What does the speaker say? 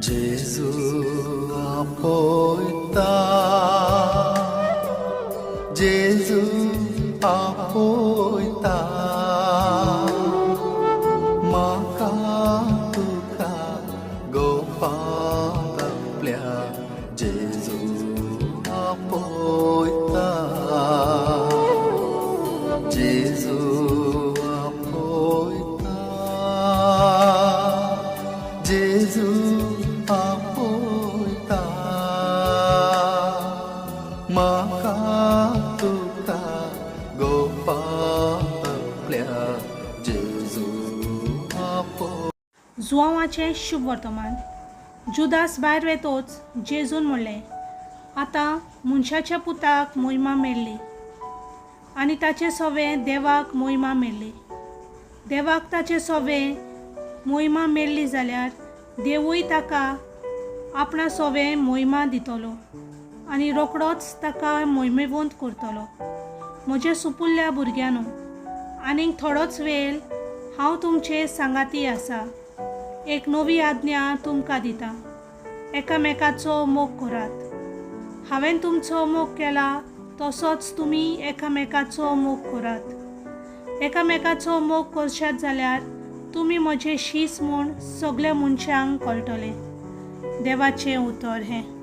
जेजू आपयता, जेजू आपयता, म्हाका तुका गोपाळ आपल्या जेजू आपयता, जेजू आपयता, जेजू आपयता, म्हाका तुका गोपाळ आपल्या जेजू आपयता. जुआंवाचें शुभ वर्तमान. जुदास भायर वेतोच जेजून म्हणलें, आतां मनशाच्या पुताक महिमा मेळ्ळी आनी ताचे सवें देवाक महिमा मेळ्ळी. देवाक ताचे सवें महिमा मेळ्ळी जाल्यार देवूय ताका आपणा सवें महिमा दितलो आनी रोखडोच ताका महिमेवंत करतलो. म्हज्या सुपुल्ल्या भुरग्यांनो, आनीक थोडोच वेळ हांव तुमचे सांगाती आसा. एक नवी आज्ञा तुमकां दिता, एकामेकाचो मोग करात. हांवें तुमचो मोग केला तसोच तुमी एकामेकाचो मोग करात. एकामेकाचो मोग करशात जाल्यार तुमी म्हजे शीस म्हूण सगळ्या मनशांक कळटलें. देवाचें उतर हें.